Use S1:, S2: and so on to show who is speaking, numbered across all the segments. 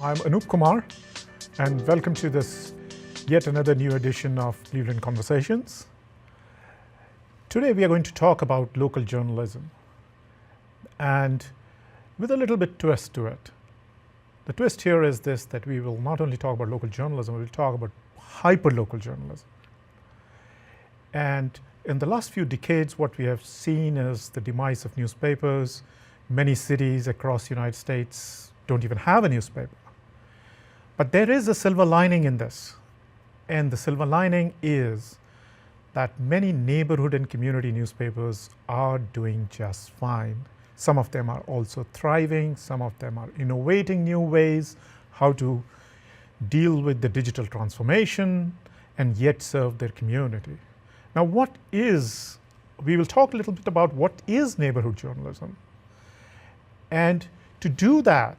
S1: I'm Anup Kumar, and welcome to this yet another new edition of Cleveland Conversations. Today we are going to talk about local journalism, and with a little bit twist to it. The twist here is this, that we will not only talk about local journalism, we'll talk about hyper-local journalism. And in the last few decades, what we have seen is the demise of newspapers. Many cities across the United States don't even have a newspaper. But there is a silver lining in this. And the silver lining is that many neighborhood and community newspapers are doing just fine. Some of them are also thriving. Some of them are innovating new ways how to deal with the digital transformation and yet serve their community. Now, we will talk a little bit about what is neighborhood journalism. And to do that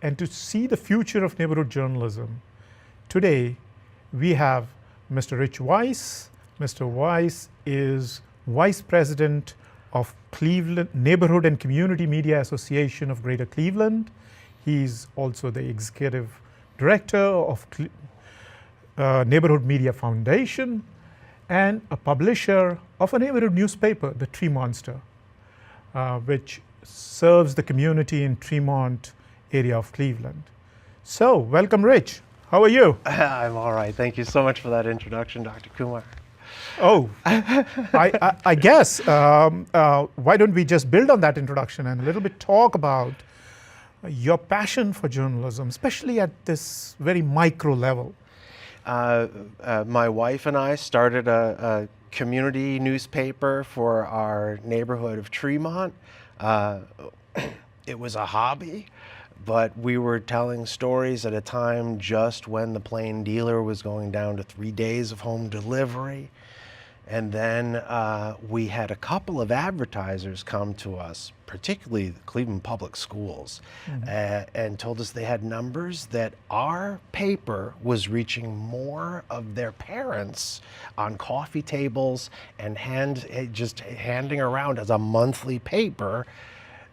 S1: and to see the future of neighborhood journalism, today we have Mr. Rich Weiss. Mr. Weiss is Vice President of Cleveland Neighborhood and Community Media Association of Greater Cleveland. He's also the Executive Director of Neighborhood Media Foundation and a publisher of a neighborhood newspaper, the Tree Monster, which serves the community in Tremont area of Cleveland. So, welcome, Rich. How are you?
S2: I'm all right. Thank you so much for that introduction, Dr. Kumar.
S1: Oh, I guess, why don't we just build on that introduction and a little bit talk about your passion for journalism, especially at this very micro level.
S2: My wife and I started a community newspaper for our neighborhood of Tremont. It was a hobby, but we were telling stories at a time just when the plain dealer was going down to 3 days of home delivery. And then we had a couple of advertisers come to us, particularly the Cleveland Public Schools, and told us they had numbers that our paper was reaching more of their parents on coffee tables and just handing around as a monthly paper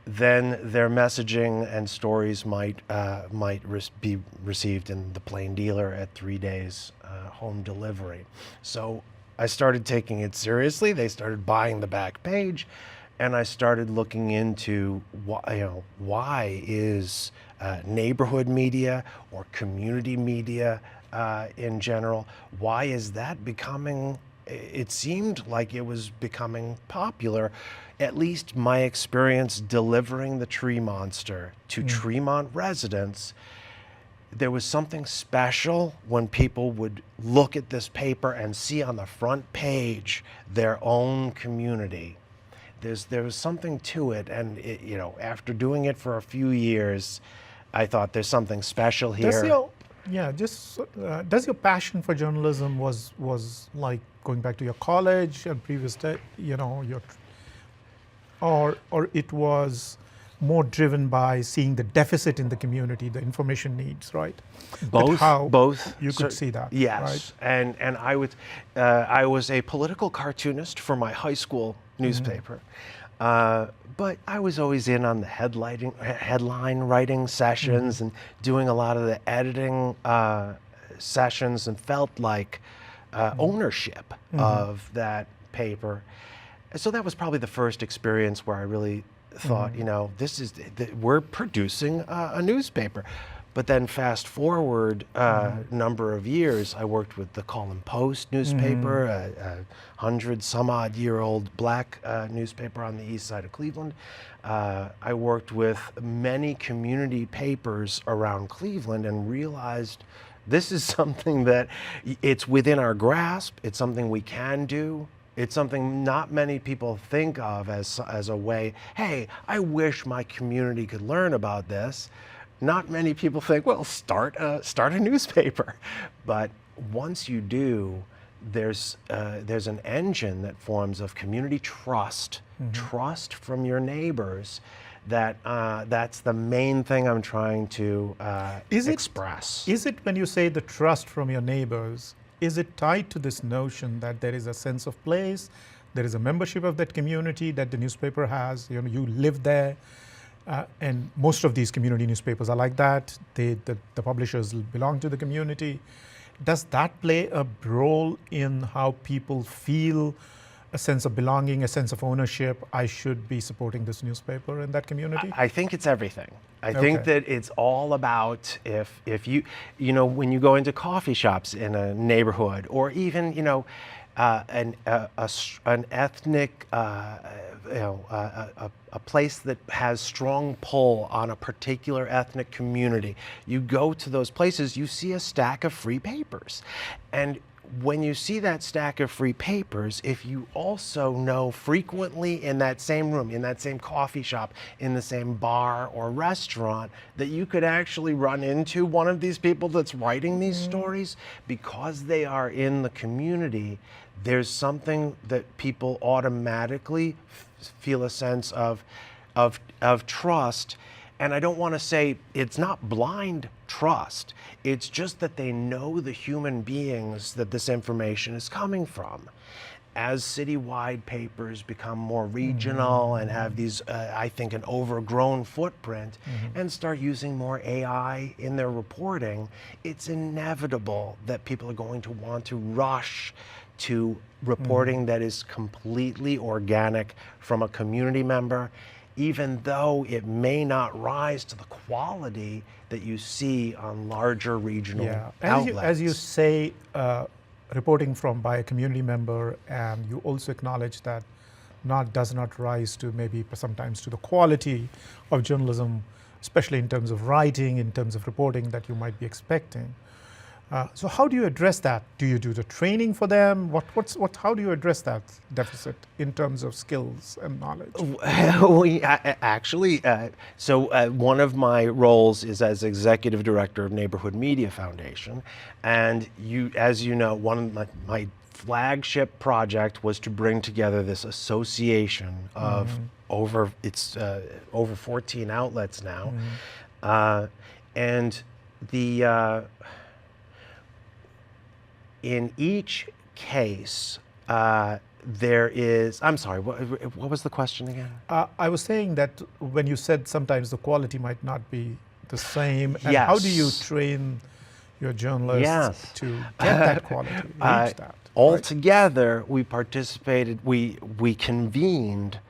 S2: than their messaging and stories might be received in the plain dealer at 3 days home delivery. So I started taking it seriously. They started buying the back page, and I started looking into why is neighborhood media or community media in general, why is that becoming, it seemed like it was becoming popular. At least my experience delivering the Tree Monster to Tremont residents, there was something special when people would look at this paper and see on the front page their own community. There was something to it, and after doing it for a few years, I thought there's something special here.
S1: Does your passion for journalism was like going back to your college and previous, or it was more driven by seeing the deficit in the community, the information needs, right?
S2: Both.
S1: You could see that.
S2: Yes,
S1: right?
S2: and I was a political cartoonist for my high school newspaper, but I was always in on the headline writing sessions and doing a lot of the editing sessions, and felt like ownership of that paper. So that was probably the first experience where I really thought, we're producing a newspaper. But then fast forward a number of years, I worked with the Call & Post newspaper, a 100-some-odd-year-old black newspaper on the east side of Cleveland. I worked with many community papers around Cleveland and realized this is something that it's within our grasp. It's something we can do. It's something not many people think of as a way, hey, I wish my community could learn about this. Not many people think, well, start a newspaper. But once you do, there's an engine that forms of community trust, trust from your neighbors. That's the main thing I'm trying to express.
S1: Is it when you say the trust from your neighbors, is it tied to this notion that there is a sense of place, there is a membership of that community that the newspaper has, you live there, And most of these community newspapers are like that. The publishers belong to the community. Does that play a role in how people feel a sense of belonging, a sense of ownership? I should be supporting this newspaper in that community?
S2: I think it's everything. I
S1: Okay.
S2: think that it's all about if you when you go into coffee shops in a neighborhood, or even an ethnic a place that has strong pull on a particular ethnic community. You go to those places, you see a stack of free papers, and when you see that stack of free papers, if you also know frequently in that same room, in that same coffee shop, in the same bar or restaurant, that you could actually run into one of these people that's writing these stories, because they are in the community, there's something that people automatically feel a sense of trust. And I don't want to say it's not blind trust. It's just that they know the human beings that this information is coming from. As citywide papers become more regional and have these, I think, an overgrown footprint, and start using more AI in their reporting, it's inevitable that people are going to want to rush to reporting that is completely organic from a community member, even though it may not rise to the quality that you see on larger regional outlets.
S1: As you say, reporting by a community member, and you also acknowledge that does not rise to maybe sometimes to the quality of journalism, especially in terms of writing, in terms of reporting that you might be expecting. So how do you address that? Do you do the training for them? How do you address that deficit in terms of skills and knowledge?
S2: One of my roles is as executive director of Neighborhood Media Foundation, and as you know, one of my flagship project was to bring together this association of over 14 outlets now, and the. In each case, there is, I'm sorry, what was the question again?
S1: I was saying that when you said sometimes the quality might not be the same, and
S2: Yes.
S1: how do you train your journalists to get that quality, reach that?
S2: Altogether, we participated, we convened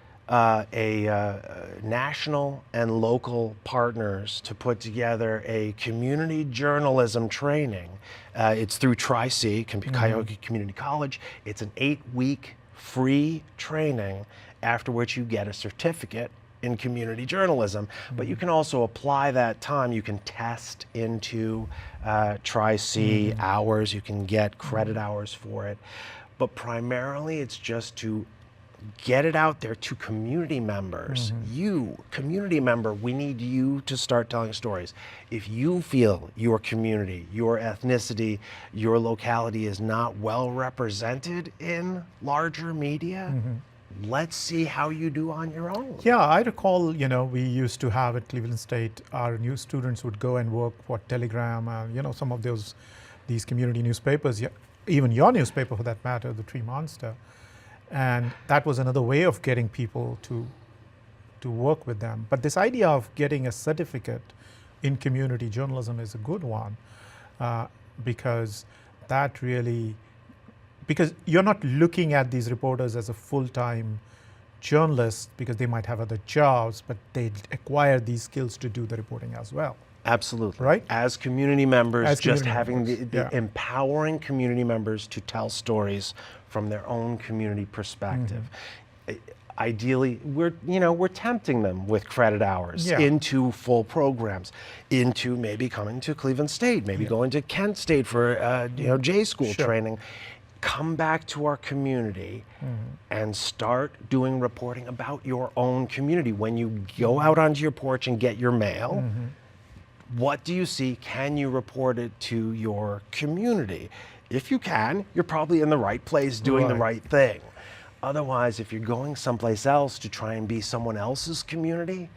S2: national and local partners to put together a community journalism training. It's through Tri-C, Cuyahoga Community College. It's an 8-week free training, after which you get a certificate in community journalism. But you can also apply that time. You can test into Tri-C hours. You can get credit hours for it. But primarily, it's just to get it out there to community members. You, community member, we need you to start telling stories. If you feel your community, your ethnicity, your locality is not well represented in larger media, let's see how you do on your own.
S1: Yeah, I recall, we used to have at Cleveland State, our new students would go and work for Telegram, some of these community newspapers, even your newspaper for that matter, the Tree Monster. And that was another way of getting people to work with them. But this idea of getting a certificate in community journalism is a good one, because you're not looking at these reporters as a full-time journalist because they might have other jobs, but they acquire these skills to do the reporting as well.
S2: Absolutely.
S1: Right?
S2: As community members, having
S1: the
S2: empowering community members to tell stories from their own community perspective. Ideally, we're tempting them with credit hours into full programs, into maybe coming to Cleveland State, maybe going to Kent State for J school training. Come back to our community and start doing reporting about your own community. When you go out onto your porch and get your mail, what do you see? Can you report it to your community? If you can, you're probably in the right place doing the right thing. Otherwise, if you're going someplace else to try and be someone else's community,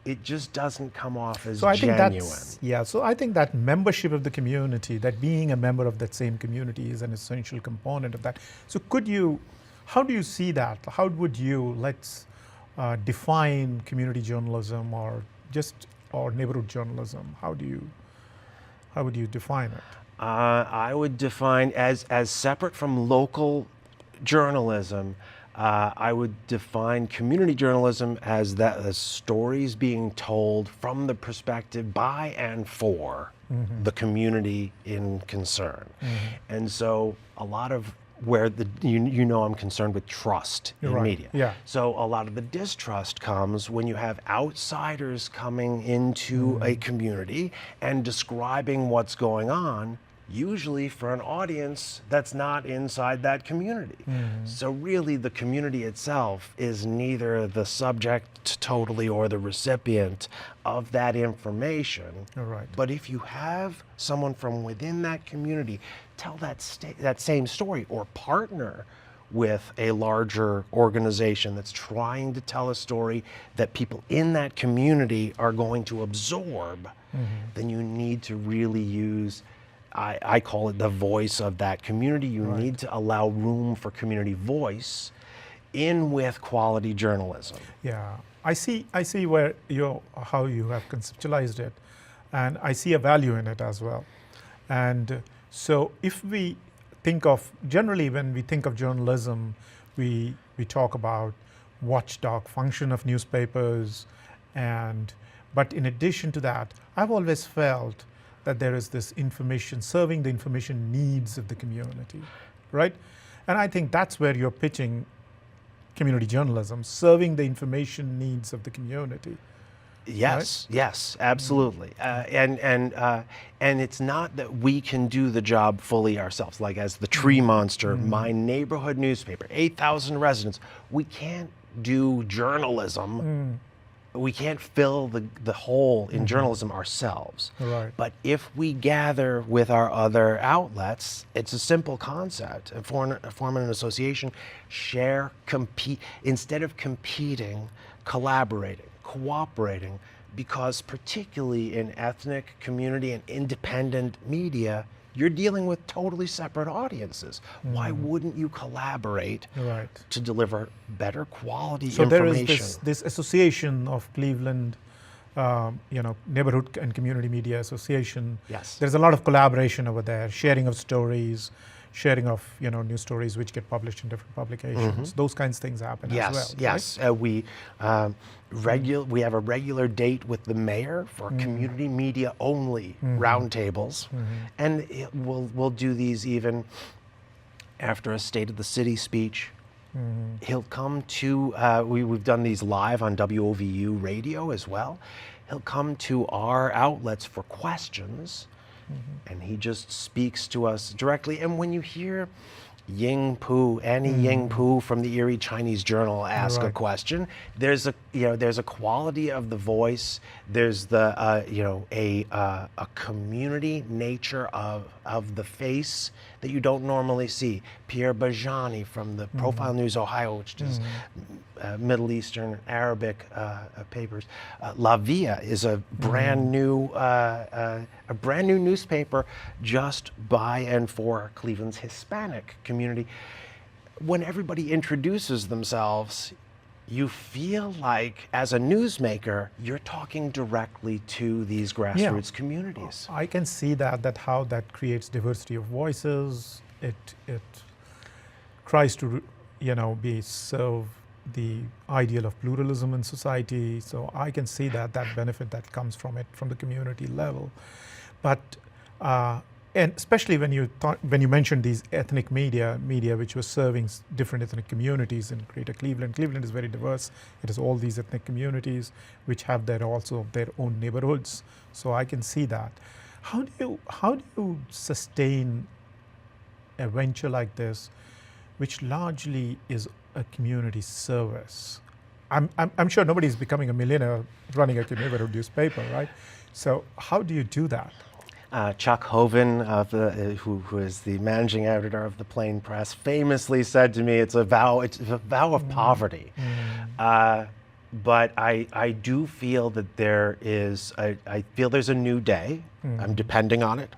S2: it just doesn't come off as genuine.
S1: So I think that membership of the community, that being a member of that same community is an essential component of that. So how do you see that? How would you, define community journalism or neighborhood journalism? How would you define it?
S2: I would define as separate from local journalism. I would define community journalism as stories being told from the perspective by and for the community in concern. And so a lot of where I'm concerned with trust in
S1: Right.
S2: media.
S1: Yeah.
S2: So a lot of the distrust comes when you have outsiders coming into a community and describing what's going on, usually for an audience that's not inside that community. So really the community itself is neither the subject totally or the recipient of that information.
S1: Right.
S2: But if you have someone from within that community tell that same story or partner with a larger organization that's trying to tell a story that people in that community are going to absorb, then you need to really use, I call it the voice of that community. You need to allow room for community voice in with quality journalism.
S1: Yeah, I see how you have conceptualized it, and I see a value in it as well. And so if we generally when we think of journalism, we talk about watchdog function of newspapers, but in addition to that, I've always felt that there is this serving the information needs of the community, right? And I think that's where you're pitching community journalism, serving the information needs of the community.
S2: Yes, right? Yes, absolutely. And it's not that we can do the job fully ourselves, like as the Tree Monster, my neighborhood newspaper, 8,000 residents. We can't do journalism. We can't fill the hole in journalism ourselves.
S1: Right.
S2: But if we gather with our other outlets, it's a simple concept. Form an association, share, compete. Instead of competing, collaborating, cooperating, because particularly in ethnic, community, and independent media, you're dealing with totally separate audiences. Why wouldn't you collaborate to deliver better quality information?
S1: So there is this association of Cleveland, Neighborhood and Community Media Association.
S2: Yes.
S1: There's a lot of collaboration over there, sharing of stories, sharing of news stories which get published in different publications. Those kinds of things happen as well.
S2: Yes,
S1: right?
S2: We have a regular date with the mayor for community media only roundtables, and we'll do these even after a State of the City speech. He'll come to we've done these live on WOVU radio as well. He'll come to our outlets for questions. And he just speaks to us directly. And when you hear Annie Ying Pu from the Erie Chinese Journal ask a question, there's a quality of the voice. There's a community nature of the face that you don't normally see. Pierre Bajani from the Profile News Ohio, which does Middle Eastern Arabic papers. La Via is a brand new newspaper just by and for Cleveland's Hispanic community. When everybody introduces themselves, you feel like, as a newsmaker, you're talking directly to these grassroots communities.
S1: I can see how that creates diversity of voices. It tries to, serve the ideal of pluralism in society. So I can see that benefit that comes from it from the community level. But and especially when you mentioned these ethnic media which was serving different ethnic communities in Greater Cleveland. Cleveland is very diverse. It has all these ethnic communities which have their own neighborhoods. So I can see that. How do you sustain a venture like this, which largely is a community service? I'm sure nobody's becoming a millionaire running a neighborhood newspaper, right? So how do you do that?
S2: Chuck Hoven, who is the managing editor of the Plain Press, famously said to me, "It's a vow of poverty." But I do feel that there's a new day. I'm depending on it.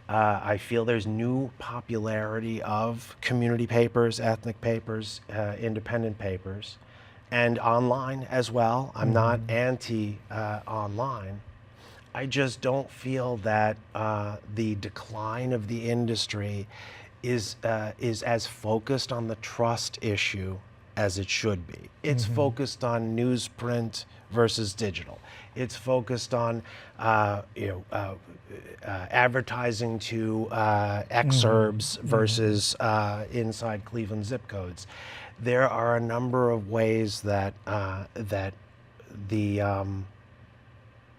S2: I feel there's new popularity of community papers, ethnic papers, independent papers. and online as well. I'm not anti online. I just don't feel that the decline of the industry is as focused on the trust issue as it should be. It's focused on newsprint versus digital. It's focused on advertising to exurbs versus inside Cleveland zip codes. There are a number of ways that the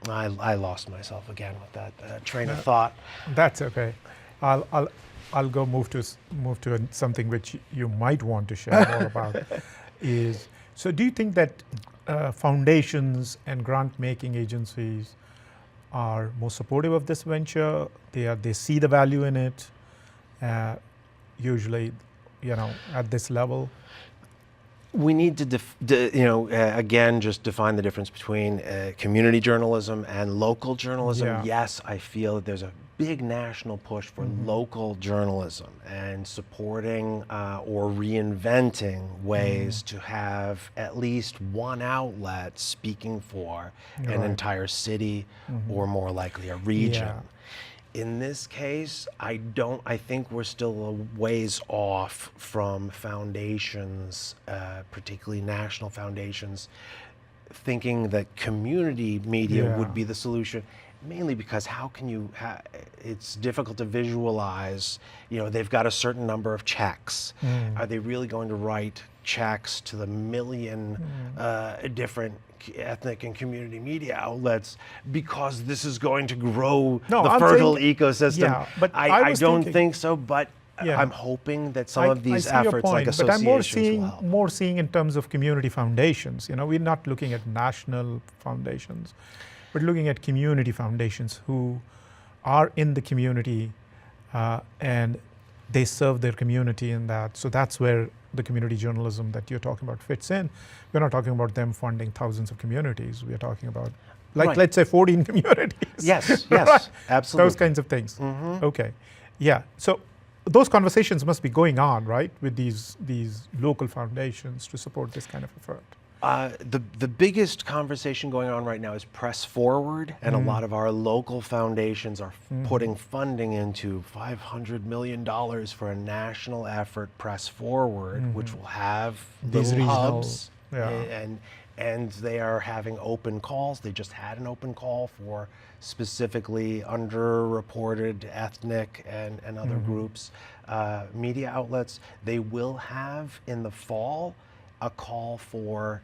S2: I lost myself again with that train of thought.
S1: That's okay. I'll go move to something which you might want to share more about. So do you think that foundations and grant-making agencies are more supportive of this venture? They see the value in it, usually, at this level.
S2: We need to, again, just define the difference between community journalism and local journalism.
S1: Yeah.
S2: Yes, I feel that there's a big national push for local journalism and supporting or reinventing ways to have at least one outlet speaking for an entire city or more likely a region.
S1: Yeah.
S2: In this case, I think we're still a ways off from foundations, particularly national foundations, thinking that community media would be the solution, mainly because how can you, it's difficult to visualize, they've got a certain number of checks. Are they really going to write checks to the million different ethnic and community media outlets because this is going to grow the fertile ecosystem?
S1: Yeah, but
S2: I don't think so, but I'm hoping that some of these efforts like associations will help.
S1: But I'm more seeing in terms of community foundations. We're not looking at national foundations, but looking at community foundations who are in the community and they serve their community in that. So that's where the community journalism that you're talking about fits in. We're not talking about them funding thousands of communities. We're talking about, let's say 14 communities.
S2: Yes,
S1: right?
S2: Absolutely.
S1: Those kinds of things. Okay, yeah. So those conversations must be going on, right, with these local foundations to support this kind of effort.
S2: The biggest conversation going on right now is Press Forward, and a lot of our local foundations are putting funding into $500 million for a national effort, Press Forward, which will have
S1: These
S2: little
S1: regional,
S2: hubs, and they are having open calls. They just had an open call for specifically underreported ethnic and other groups, media outlets. They will have in the fall a call for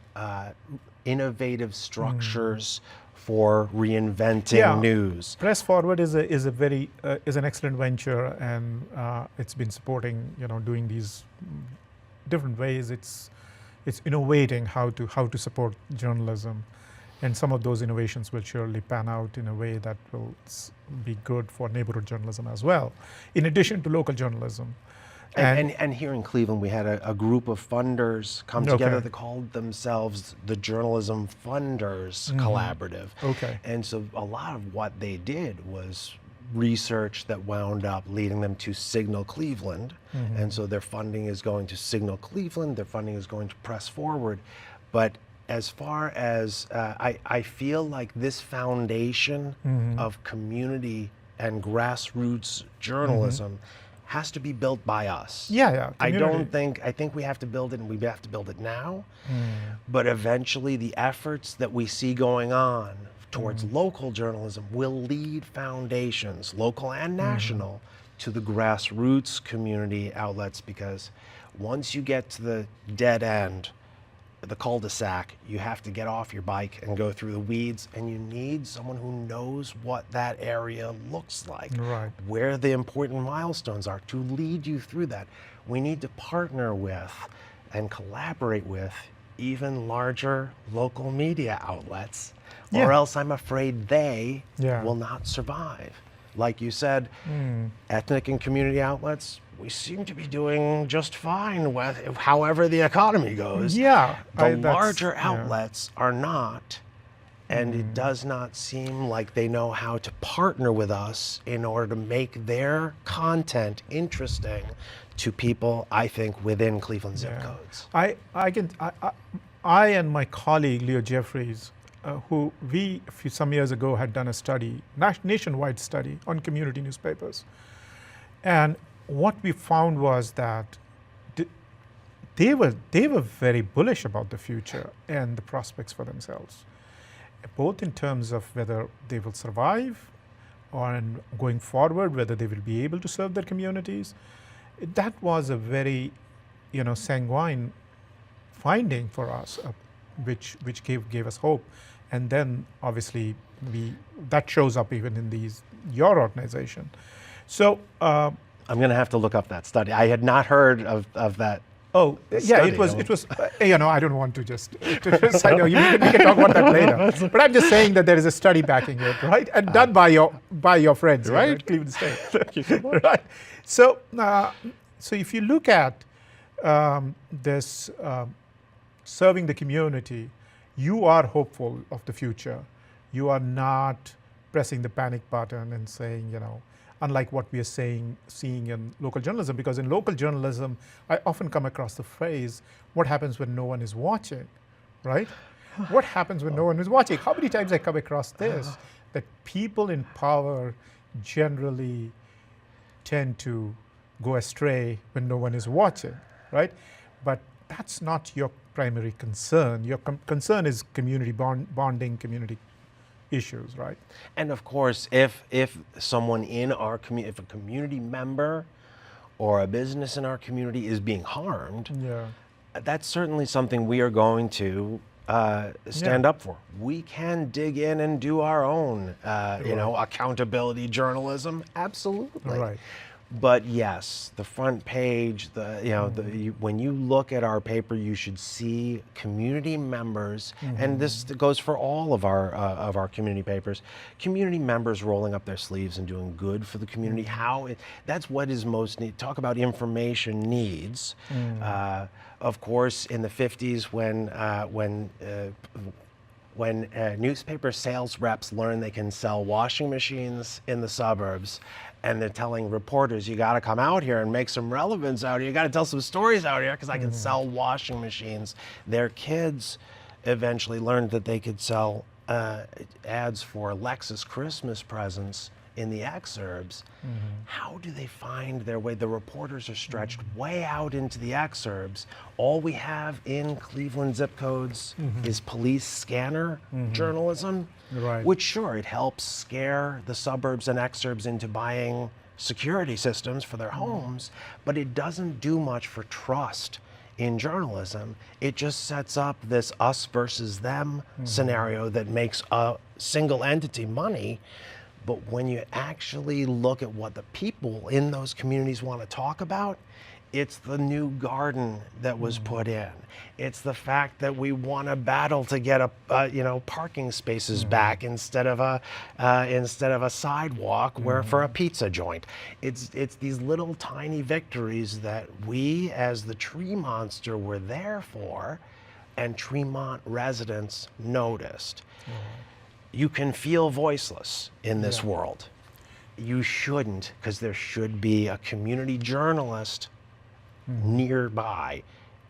S2: innovative structures for reinventing news.
S1: Press Forward is an excellent venture, and it's been supporting, doing these different ways. It's innovating how to support journalism, and some of those innovations will surely pan out in a way that will be good for neighborhood journalism as well, in addition to local journalism.
S2: And here in Cleveland, we had a group of funders come together that called themselves the Journalism Funders Collaborative.
S1: Okay.
S2: And so a lot of what they did was research that wound up leading them to Signal Cleveland. And so their funding is going to Signal Cleveland, their funding is going to Press Forward. But as far as, I feel like this foundation of community and grassroots journalism has to be built by us. I think we have to build it, and we have to build it now. But eventually the efforts that we see going on towards local journalism will lead foundations, local and national, to the grassroots community outlets, because once you get to the dead end, the cul-de-sac, you have to get off your bike and go through the weeds, and you need someone who knows what that area looks like, where the important milestones are, to lead you through that. We need to partner with and collaborate with even larger local media outlets, or else I'm afraid they will not survive. Like you said, ethnic and community outlets, we seem to be doing just fine with however the economy goes. The larger outlets are not, and it does not seem like they know how to partner with us in order to make their content interesting to people, I think, within Cleveland zip codes.
S1: I and my colleague Leo Jeffries, who some years ago had done a study, nationwide study on community newspapers. And what we found was that they were very bullish about the future and the prospects for themselves, both in terms of whether they will survive or going forward, whether they will be able to serve their communities. That was a very, sanguine finding for us, which gave us hope. And then obviously that shows up even in your organization. So
S2: I'm going to have to look up that study. I had not heard of that.
S1: Oh, yeah, it was, I don't want to just, I know, we can talk about that later. But I'm just saying that there is a study backing it, right? And done by your friends, right? At Cleveland State.
S2: Thank you so much.
S1: Right. So, so if you look at this serving the community, you are hopeful of the future. You are not pressing the panic button and saying, unlike what we are seeing in local journalism, because in local journalism, I often come across the phrase, what happens when no one is watching, right? What happens when no one is watching? How many times I come across this, that people in power generally tend to go astray when no one is watching, right? But that's not your primary concern. Your concern is community bonding, community issues, right?
S2: And of course, if someone in our community, if a community member or a business in our community is being harmed, that's certainly something we are going to stand up for. We can dig in and do our own, accountability journalism. Absolutely.
S1: Right.
S2: But yes, the front page, when you look at our paper, you should see community members, and this goes for all of our community papers. Community members rolling up their sleeves and doing good for the community. That's what is most needed. Talk about information needs. Of course, in the 50s, when newspaper sales reps learn they can sell washing machines in the suburbs, and they're telling reporters, you got to come out here and make some relevance out here. You got to tell some stories out here because I can sell washing machines. Their kids eventually learned that they could sell ads for Lexus Christmas presents in the exurbs. How do they find their way? The reporters are stretched way out into the exurbs. All we have in Cleveland zip codes is police scanner journalism, which sure, it helps scare the suburbs and exurbs into buying security systems for their homes, but it doesn't do much for trust in journalism. It just sets up this us versus them scenario that makes a single entity money. But when you actually look at what the people in those communities want to talk about, it's the new garden that was put in. It's the fact that we want to battle to get parking spaces back instead of a sidewalk for a pizza joint. It's these little tiny victories that we, as the Tree Monster, were there for, and Tremont residents noticed. You can feel voiceless in this world. You shouldn't, because there should be a community journalist nearby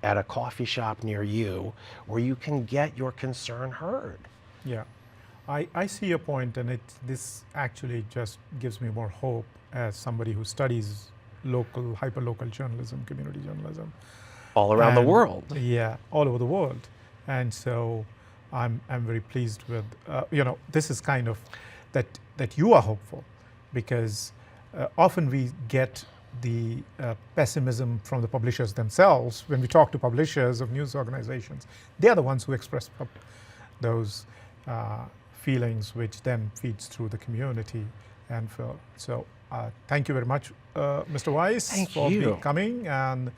S2: at a coffee shop near you where you can get your concern heard.
S1: Yeah, I see your point, and this actually just gives me more hope as somebody who studies local, hyperlocal journalism, community journalism.
S2: All around the world.
S1: Yeah, all over the world. And so I'm very pleased with, this is kind of that you are hopeful, because often we get the pessimism from the publishers themselves. When we talk to publishers of news organizations, they are the ones who express those feelings, which then feeds through the community. And so thank you very much, Mr. Weiss, for coming and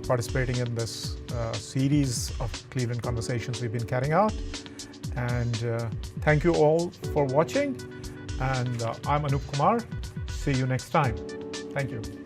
S1: participating in this series of Cleveland conversations we've been carrying out. And thank you all for watching. And I'm Anup Kumar. See you next time. Thank you.